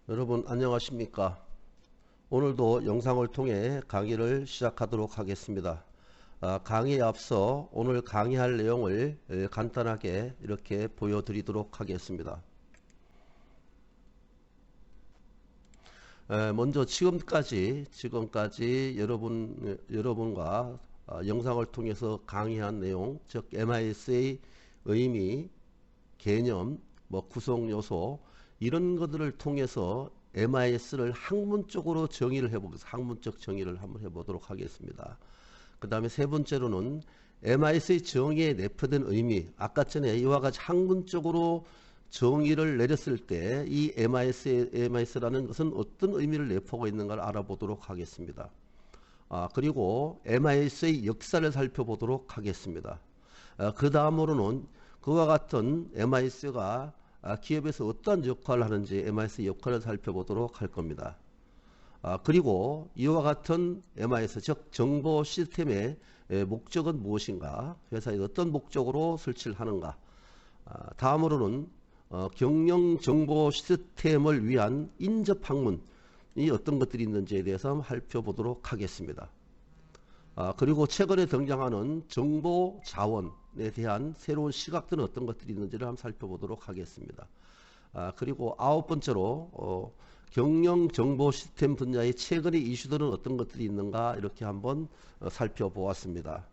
여러분 안녕하십니까? 오늘도 영상을 통해 강의를 시작하도록 하겠습니다. 강의에 앞서 오늘 강의할 내용을 간단하게 이렇게 보여드리도록 하겠습니다. 먼저 지금까지 여러분과 영상을 통해서 강의한 내용, 즉 MIS의 의미, 개념, 구성 요소 이런 것들을 통해서 MIS를 학문적으로 정의를 해보겠습니다. 학문적 정의를 한번 해보도록 하겠습니다. 그 다음에 세 번째로는 MIS의 정의에 내포된 의미, 아까 전에 이와 같이 학문적으로 정의를 내렸을 때 이 MIS라는 것은 어떤 의미를 내포하고 있는가를 알아보도록 하겠습니다. 그리고 MIS의 역사를 살펴보도록 하겠습니다. 그 다음으로는 그와 같은 MIS가 기업에서 어떠한 역할을 하는지 MIS 역할을 살펴보도록 할 겁니다. 그리고 이와 같은 MIS, 즉 정보 시스템의 목적은 무엇인가, 회사에 어떤 목적으로 설치를 하는가, 다음으로는 경영 정보 시스템을 위한 인접 학문이 어떤 것들이 있는지에 대해서 한번 살펴보도록 하겠습니다. 그리고 최근에 등장하는 정보 자원에 대한 새로운 시각들은 어떤 것들이 있는지를 한번 살펴보도록 하겠습니다. 그리고 아홉 번째로 경영 정보 시스템 분야의 최근의 이슈들은 어떤 것들이 있는가 이렇게 한번 살펴보았습니다.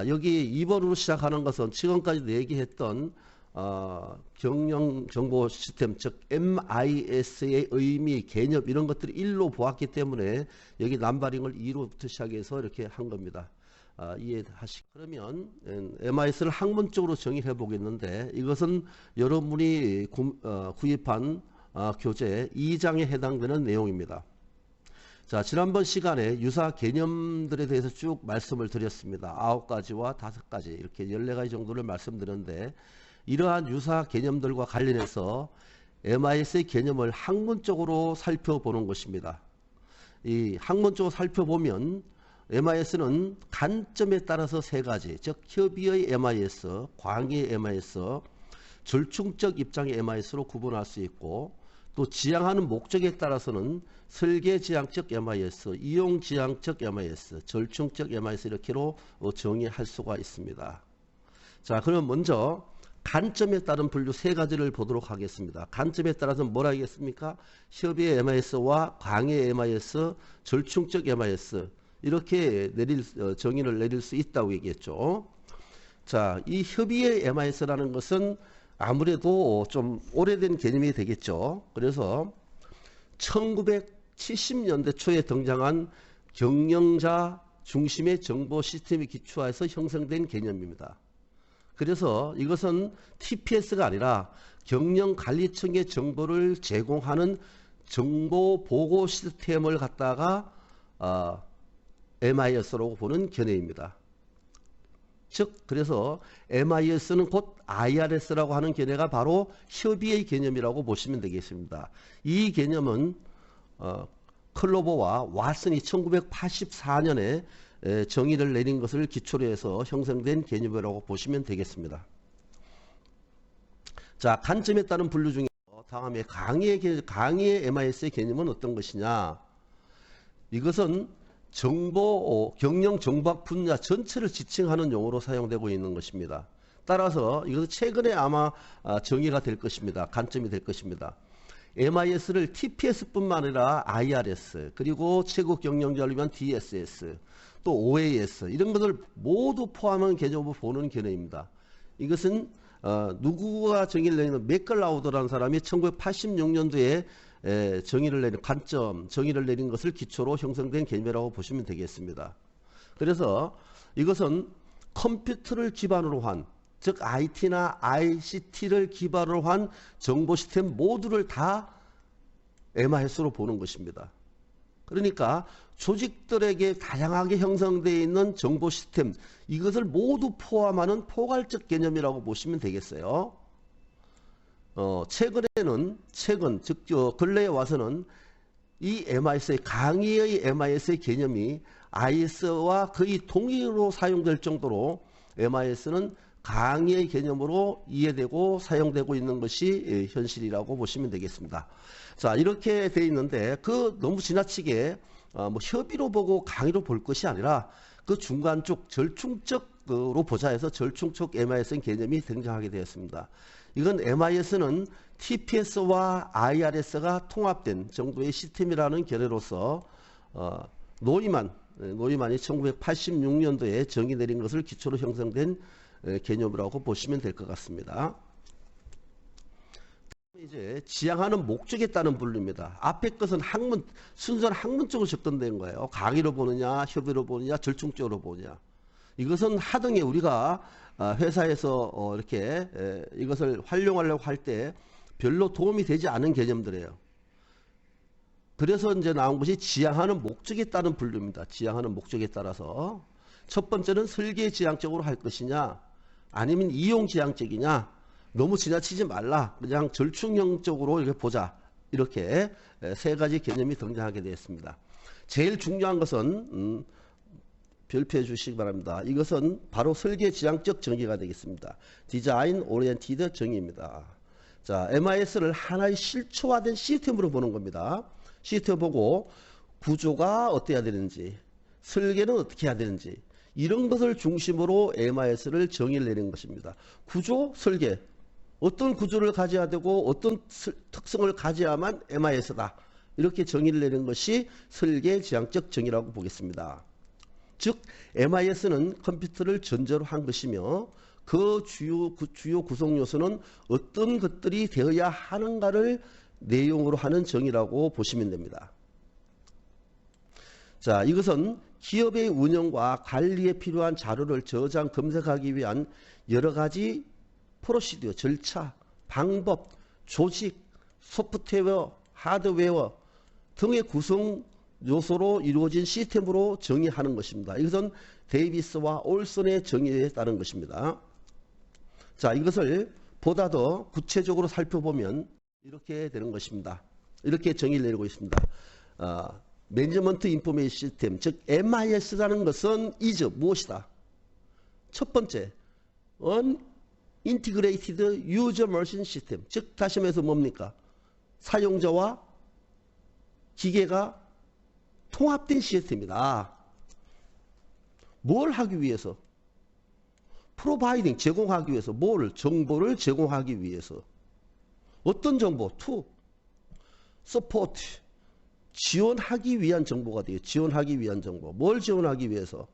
여기 2번으로 시작하는 것은 지금까지 얘기했던 경영 정보 시스템, 즉 MIS의 의미, 개념 이런 것들을 1로 보았기 때문에 여기 남바링을 2로부터 시작해서 이렇게 한 겁니다. 이해하시고, 그러면 MIS를 학문적으로 정의해 보겠는데, 이것은 여러분이 구입한 교재 2장에 해당되는 내용입니다. 자, 지난번 시간에 유사 개념들에 대해서 쭉 말씀을 드렸습니다. 9가지와 5가지 이렇게 14가지 정도를 말씀드렸는데, 이러한 유사 개념들과 관련해서 MIS의 개념을 학문적으로 살펴보는 것입니다. 이 학문적으로 살펴보면 MIS는 관점에 따라서 세 가지, 즉 협의의 MIS, 광의의 MIS, 절충적 입장의 MIS로 구분할 수 있고, 또 지향하는 목적에 따라서는 설계지향적 MIS, 이용지향적 MIS, 절충적 MIS 이렇게로 정의할 수가 있습니다. 자, 그럼 먼저 관점에 따른 분류 세 가지를 보도록 하겠습니다. 관점에 따라서 뭐라 하겠습니까? 협의의 MIS와 광의의 MIS, 절충적 MIS 이렇게 정의를 내릴 수 있다고 얘기했죠. 자, 이 협의의 MIS라는 것은 아무래도 좀 오래된 개념이 되겠죠. 그래서 1970년대 초에 등장한 경영자 중심의 정보 시스템에 기초해서 형성된 개념입니다. 그래서 이것은 TPS가 아니라 경영관리청의 정보를 제공하는 정보보고 시스템을 갖다가 MIS라고 보는 견해입니다. 즉 그래서 MIS는 곧 IRS라고 하는 견해가 바로 협의의 개념이라고 보시면 되겠습니다. 이 개념은 클로버와 왓슨이 1984년에 정의를 내린 것을 기초로 해서 형성된 개념이라고 보시면 되겠습니다. 자, 관점에 따른 분류 중에 다음에 강의의 MIS의 개념은 어떤 것이냐? 이것은 경영 정보학 분야 전체를 지칭하는 용어로 사용되고 있는 것입니다. 따라서 이것은 최근에 아마 정의가 될 것입니다. 관점이 될 것입니다. MIS를 TPS뿐만 아니라 IRS, 그리고 최고 경영자를 위한 DSS, 또 OAS 이런 것을 모두 포함한 개념으로 보는 견해입니다. 이것은 누구가 정의를 내리는 맥클라우드라는 사람이 1986년도에 정의를 내린 관점, 정의를 내린 것을 기초로 형성된 개념이라고 보시면 되겠습니다. 그래서 이것은 컴퓨터를 기반으로 한, 즉 IT나 ICT를 기반으로 한 정보 시스템 모두를 다 MIS로 보는 것입니다. 그러니까 조직들에게 다양하게 형성되어 있는 정보 시스템, 이것을 모두 포함하는 포괄적 개념이라고 보시면 되겠어요. 즉 근래에 와서는 이 MIS의 강의의 MIS의 개념이 IS와 거의 동일로 사용될 정도로 MIS는 강의의 개념으로 이해되고 사용되고 있는 것이 현실이라고 보시면 되겠습니다. 자, 이렇게 돼 있는데 그 너무 지나치게 뭐 협의로 보고 강의로 볼 것이 아니라 그 중간 쪽 절충적으로 보자 해서 절충적 MIS 개념이 등장하게 되었습니다. 이건 MIS는 TPS와 IRS가 통합된 정도의 시스템이라는 견해로서 노이만이 1986년도에 정의 내린 것을 기초로 형성된 개념이라고 보시면 될 것 같습니다. 이제 지향하는 목적에 따른 분류입니다. 앞에 것은 학문, 순서는 학문적으로 접근된 거예요. 강의로 보느냐, 협의로 보느냐, 절충적으로 보느냐. 이것은 하등에 우리가 회사에서 이렇게 이것을 활용하려고 할 때 별로 도움이 되지 않은 개념들이에요. 그래서 이제 나온 것이 지향하는 목적에 따른 분류입니다. 지향하는 목적에 따라서 첫 번째는 설계 지향적으로 할 것이냐, 아니면 이용 지향적이냐. 너무 지나치지 말라. 그냥 절충형적으로 이렇게 보자. 이렇게 세 가지 개념이 등장하게 되었습니다. 제일 중요한 것은 별표해 주시기 바랍니다. 이것은 바로 설계 지향적 정의가 되겠습니다. 디자인 오리엔티드 정의입니다. 자, MIS를 하나의 실초화된 시스템으로 보는 겁니다. 시스템 보고 구조가 어때야 되는지, 설계는 어떻게 해야 되는지, 이런 것을 중심으로 MIS를 정의를 내린 것입니다. 구조, 설계. 어떤 구조를 가져야 되고 어떤 특성을 가져야만 MIS다. 이렇게 정의를 내린 것이 설계 지향적 정의라고 보겠습니다. 즉 MIS는 컴퓨터를 전제로 한 것이며 그 주요 구성 요소는 어떤 것들이 되어야 하는가를 내용으로 하는 정의라고 보시면 됩니다. 자, 이것은 기업의 운영과 관리에 필요한 자료를 저장, 검색하기 위한 여러 가지 프로시디어, 절차, 방법, 조직, 소프트웨어, 하드웨어 등의 구성 요소로 이루어진 시스템으로 정의하는 것입니다. 이것은 데이비스와 올슨의 정의에 따른 것입니다. 자, 이것을 보다 더 구체적으로 살펴보면 이렇게 되는 것입니다. 이렇게 정의를 내리고 있습니다. 매니지먼트 인포메이션 시스템, 즉 MIS라는 것은 is 무엇이다? 첫 번째, Integrated User Machine System, 즉 다시 말해서 뭡니까? 사용자와 기계가 통합된 시스템이다. 뭘 하기 위해서? Providing, 제공하기 위해서. 뭘? 정보를 제공하기 위해서. 어떤 정보? To support, 지원하기 위한 정보가 돼요. 지원하기 위한 정보. 뭘 지원하기 위해서?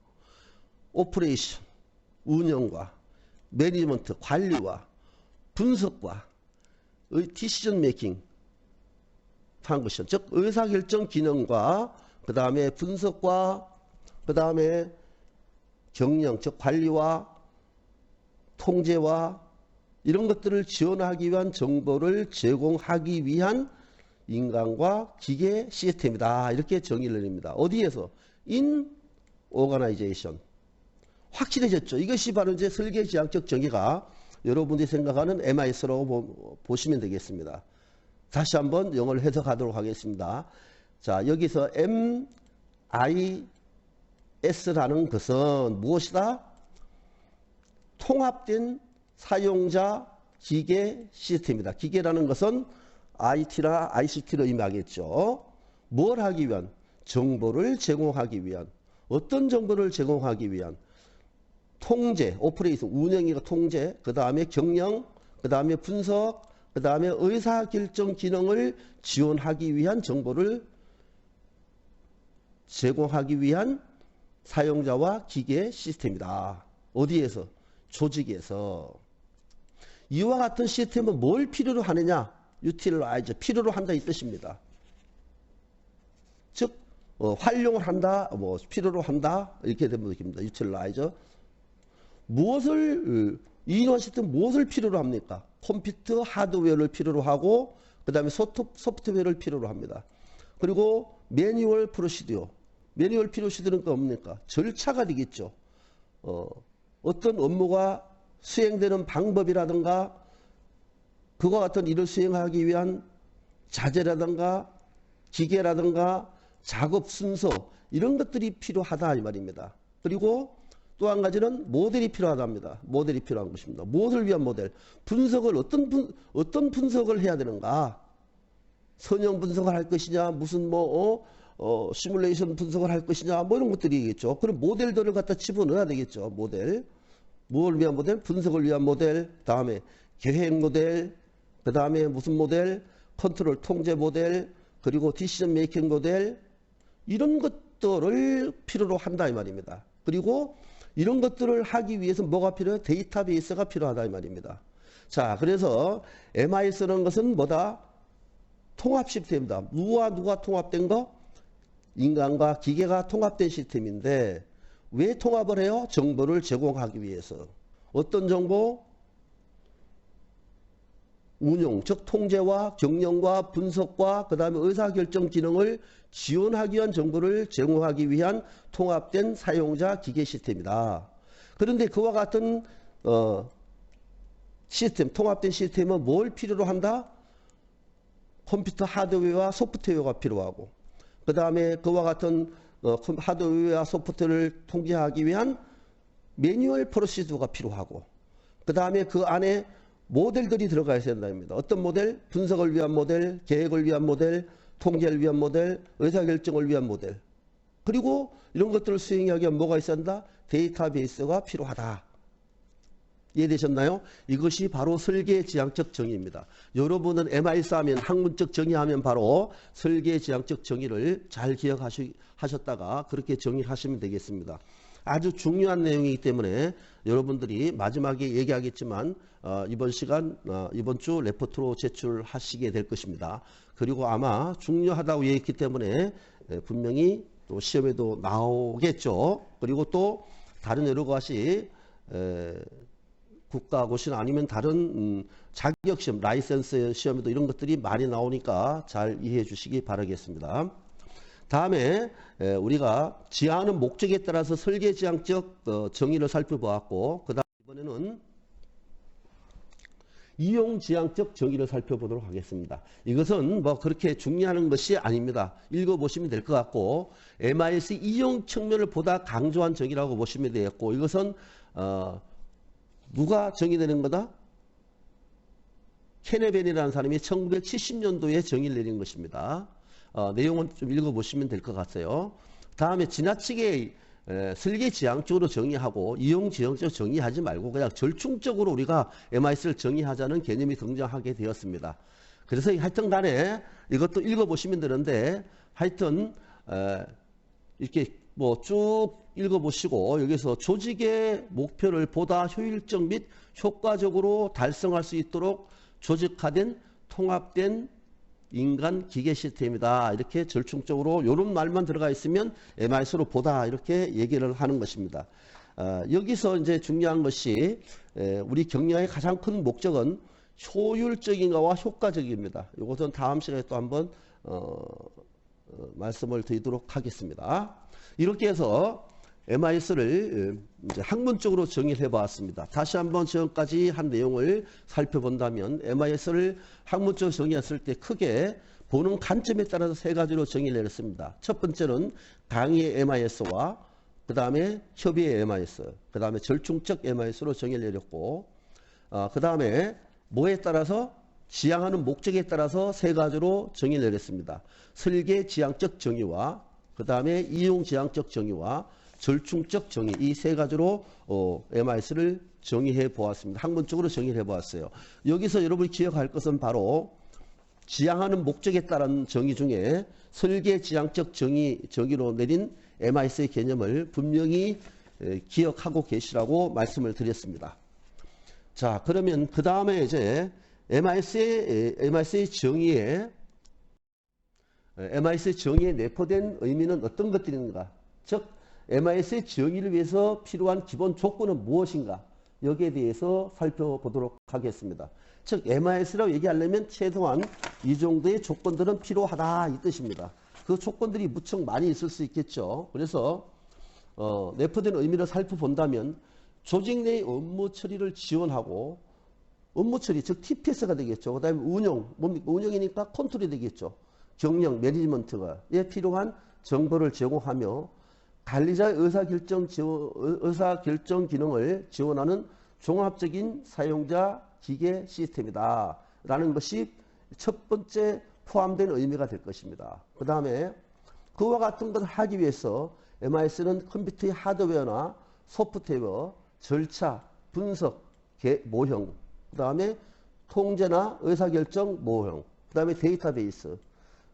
오퍼레이션, 운영과 매니지먼트, 관리와 분석과 디시전 메이킹 펑션, 즉 의사결정 기능과 그 다음에 분석과 그 다음에 경영, 즉 관리와 통제와 이런 것들을 지원하기 위한 정보를 제공하기 위한 인간과 기계 시스템이다. 이렇게 정의를 내립니다. 어디에서? In organization. 확실해졌죠. 이것이 바로 이제 설계 지향적 정의가 여러분들이 생각하는 MIS라고 보시면 되겠습니다. 다시 한번 영어를 해석하도록 하겠습니다. 자, 여기서 MIS라는 것은 무엇이다? 통합된 사용자 기계 시스템이다. 기계라는 것은 IT나 ICT를 의미하겠죠. 뭘 하기 위한? 정보를 제공하기 위한. 어떤 정보를 제공하기 위한? 통제, 오퍼레이션, 운영이가 통제, 그 다음에 경영, 그 다음에 분석, 그 다음에 의사결정 기능을 지원하기 위한 정보를 제공하기 위한 사용자와 기계 시스템이다. 어디에서? 조직에서. 이와 같은 시스템은 뭘 필요로 하느냐? utilize, 필요로 한다 이 뜻입니다. 즉 활용을 한다, 필요로 한다 이렇게 되면 됩니다. utilize. 무엇을 이러한 시스템 무엇을 필요로 합니까? 컴퓨터 하드웨어를 필요로 하고 그 다음에 소프트웨어를 필요로 합니다. 그리고 매뉴얼 프로시디어. 매뉴얼 프로시디어는 뭡니까? 절차가 되겠죠. 어떤 업무가 수행되는 방법이라든가 그와 같은 일을 수행하기 위한 자재라든가 기계라든가 작업 순서 이런 것들이 필요하다 이 말입니다. 그리고 또 한 가지는 모델이 필요하답니다. 모델이 필요한 것입니다. 무엇을 위한 모델? 분석을 어떤 분석을 해야 되는가? 선형 분석을 할 것이냐, 무슨 시뮬레이션 분석을 할 것이냐, 뭐 이런 것들이겠죠. 그럼 모델들을 갖다 집어넣어야 되겠죠. 모델. 무엇을 위한 모델? 분석을 위한 모델. 다음에 계획 모델. 그 다음에 무슨 모델? 컨트롤 통제 모델. 그리고 디시전 메이킹 모델. 이런 것들을 필요로 한다 이 말입니다. 그리고 이런 것들을 하기 위해서 뭐가 필요해요? 데이터베이스가 필요하다 이 말입니다. 자, 그래서 MIS라는 것은 뭐다? 통합 시스템이다. 누가 통합된 거? 인간과 기계가 통합된 시스템인데 왜 통합을 해요? 정보를 제공하기 위해서. 어떤 정보? 운용, 즉 통제와 경영과 분석과 그 다음에 의사결정 기능을 지원하기 위한 정보를 제공하기 위한 통합된 사용자 기계 시스템이다. 그런데 그와 같은 시스템, 통합된 시스템은 뭘 필요로 한다? 컴퓨터 하드웨어와 소프트웨어가 필요하고 그 다음에 그와 같은 하드웨어와 소프트웨어를 통제하기 위한 매뉴얼 프로시저가 필요하고 그 다음에 그 안에 모델들이 들어가야 된답니다. 어떤 모델? 분석을 위한 모델, 계획을 위한 모델, 통제를 위한 모델, 의사결정을 위한 모델. 그리고 이런 것들을 수행하기 위한 뭐가 있어야 한다? 데이터베이스가 필요하다. 이해되셨나요? 이것이 바로 설계지향적 정의입니다. 여러분은 MIS 하면 학문적 정의하면 바로 설계지향적 정의를 잘 기억하셨다가 그렇게 정의하시면 되겠습니다. 아주 중요한 내용이기 때문에 여러분들이 마지막에 얘기하겠지만 이번 주 레포트로 제출하시게 될 것입니다. 그리고 아마 중요하다고 얘기했기 때문에 분명히 또 시험에도 나오겠죠. 그리고 또 다른 여러 가지 국가고시나 아니면 다른 자격시험, 라이센스 시험에도 이런 것들이 많이 나오니까 잘 이해해 주시기 바라겠습니다. 다음에 우리가 지향하는 목적에 따라서 설계지향적 정의를 살펴보았고 그 다음 이번에는 이용지향적 정의를 살펴보도록 하겠습니다. 이것은 뭐 그렇게 중요한 것이 아닙니다. 읽어보시면 될 것 같고 MIS 이용 측면을 보다 강조한 정의라고 보시면 되겠고 이것은 누가 정의되는 거다? 케네벤이라는 사람이 1970년도에 정의를 내린 것입니다. 내용은 좀 읽어보시면 될 것 같아요. 다음에 지나치게 설계지향적으로 정의하고 이용지향적으로 정의하지 말고 그냥 절충적으로 우리가 MIS를 정의하자는 개념이 등장하게 되었습니다. 그래서 하여튼 간에 이것도 읽어보시면 되는데 하여튼 이렇게 뭐 쭉 읽어보시고 여기서 조직의 목표를 보다 효율적 및 효과적으로 달성할 수 있도록 조직화된 통합된 인간 기계 시스템이다. 이렇게 절충적으로 이런 말만 들어가 있으면 MIS로 보다 이렇게 얘기를 하는 것입니다. 여기서 이제 중요한 것이 우리 경영의 가장 큰 목적은 효율적인가와 효과적입니다. 이것은 다음 시간에 또 한번 말씀을 드리도록 하겠습니다. 이렇게 해서 MIS를 이제 학문적으로 정의를 해보았습니다. 다시 한번 지금까지 한 내용을 살펴본다면 MIS를 학문적으로 정의했을 때 크게 보는 관점에 따라서 세 가지로 정의를 내렸습니다. 첫 번째는 강의의 MIS와 그 다음에 협의의 MIS, 그 다음에 절충적 MIS로 정의를 내렸고 그 다음에 뭐에 따라서 지향하는 목적에 따라서 세 가지로 정의를 내렸습니다. 설계지향적 정의와 그 다음에 이용지향적 정의와 절충적 정의 이 세 가지로 MIS를 정의해 보았습니다. 학문적으로 정의해 보았어요. 여기서 여러분이 기억할 것은 바로 지향하는 목적에 따른 정의 중에 설계지향적 정의로 내린 MIS의 개념을 분명히 기억하고 계시라고 말씀을 드렸습니다. 자, 그러면 그 다음에 이제 MIS의 정의에 내포된 의미는 어떤 것들인가? 즉 MIS의 정의를 위해서 필요한 기본 조건은 무엇인가? 여기에 대해서 살펴보도록 하겠습니다. 즉 MIS라고 얘기하려면 최소한 이 정도의 조건들은 필요하다 이 뜻입니다. 그 조건들이 무척 많이 있을 수 있겠죠. 그래서 내포된 의미를 살펴본다면 조직 내의 업무 처리를 지원하고 업무 처리 즉 TPS가 되겠죠. 그 다음에 운영, 뭡니까? 운영이니까 컨트롤이 되겠죠. 경영, 매니지먼트에 필요한 정보를 제공하며 관리자의 의사결정 기능을 지원하는 종합적인 사용자 기계 시스템이다 라는 것이 첫 번째 포함된 의미가 될 것입니다. 그 다음에 그와 같은 것을 하기 위해서 MIS는 컴퓨터의 하드웨어나 소프트웨어, 절차, 분석, 모형, 그 다음에 통제나 의사결정 모형, 그 다음에 데이터베이스,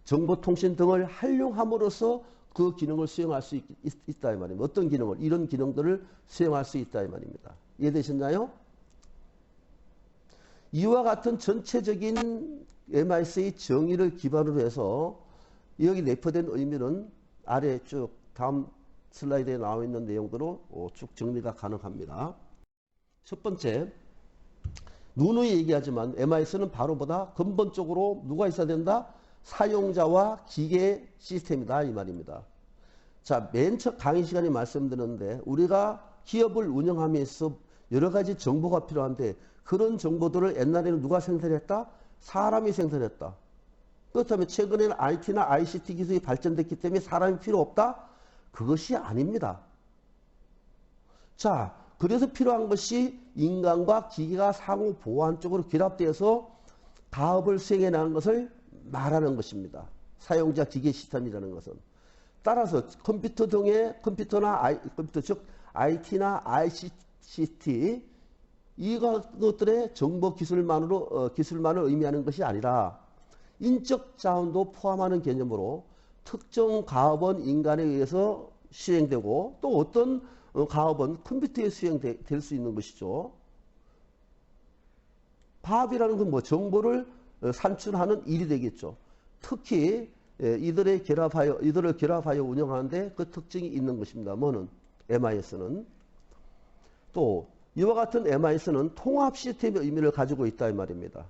정보통신 등을 활용함으로써 그 기능을 수행할 수 있다 이 말입니다. 어떤 기능을? 이런 기능들을 수행할 수 있다 이 말입니다. 이해되셨나요? 이와 같은 전체적인 MIS의 정의를 기반으로 해서 여기 내포된 의미는 아래 쭉 다음 슬라이드에 나와 있는 내용대로 쭉 정리가 가능합니다. 첫 번째, 누누이 얘기하지만 MIS는 바로보다 근본적으로 누가 있어야 된다? 사용자와 기계 시스템이다 이 말입니다. 자, 맨 첫 강의 시간에 말씀드렸는데 우리가 기업을 운영하면서 여러 가지 정보가 필요한데 그런 정보들을 옛날에는 누가 생산했다? 사람이 생산했다. 그렇다면 최근에는 IT나 ICT 기술이 발전됐기 때문에 사람이 필요 없다? 그것이 아닙니다. 자, 그래서 필요한 것이 인간과 기계가 상호 보완적으로 결합되어서 가업을 수행해 나가는 것을 말하는 것입니다. 사용자 기계 시스템이라는 것은. 따라서 컴퓨터 등의 컴퓨터 즉 IT나 ICT 이것들의 정보 기술만을 의미하는 것이 아니라 인적 자원도 포함하는 개념으로 특정 가업은 인간에 의해서 수행되고 또 어떤 가업은 컴퓨터에 수행될 수 있는 것이죠. 파업이라는 건 뭐 정보를 산출하는 일이 되겠죠. 특히 이들을 결합하여 운영하는데 그 특징이 있는 것입니다. 뭐는? MIS는. 또 이와 같은 MIS는 통합 시스템의 의미를 가지고 있다 이 말입니다.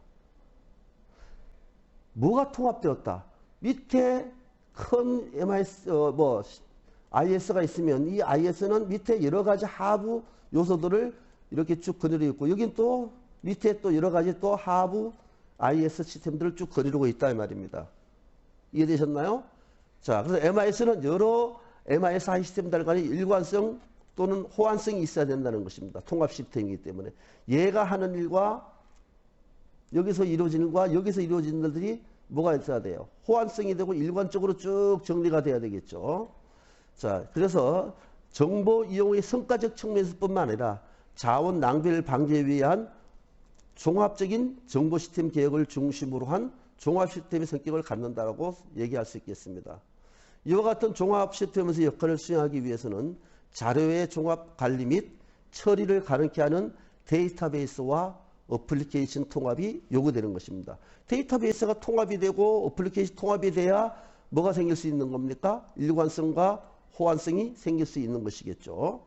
뭐가 통합되었다? 밑에 큰 MIS IS가 있으면 이 IS는 밑에 여러 가지 하부 요소들을 이렇게 쭉 거느리고 있고 여긴 또 밑에 또 여러 가지 또 하부 IS 시스템들을 쭉 거느리고 있다 이 말입니다. 이해되셨나요? 자, 그래서 MIS는 여러 MIS 시스템들 간의 일관성 또는 호환성이 있어야 된다는 것입니다. 통합 시스템이기 때문에 얘가 하는 일과 여기서 이루어지는 일과 여기서 이루어지는 일들이 뭐가 있어야 돼요? 호환성이 되고 일관적으로 쭉 정리가 돼야 되겠죠. 자, 그래서 정보 이용의 성과적 측면에서뿐만 아니라 자원 낭비를 방지하기 위한 종합적인 정보 시스템 개혁을 중심으로 한 종합 시스템의 성격을 갖는다라고 얘기할 수 있겠습니다. 이와 같은 종합 시스템에서 역할을 수행하기 위해서는 자료의 종합 관리 및 처리를 가능케 하는 데이터베이스와 어플리케이션 통합이 요구되는 것입니다. 데이터베이스가 통합이 되고 어플리케이션 통합이 돼야 뭐가 생길 수 있는 겁니까? 일관성과 호환성이 생길 수 있는 것이겠죠.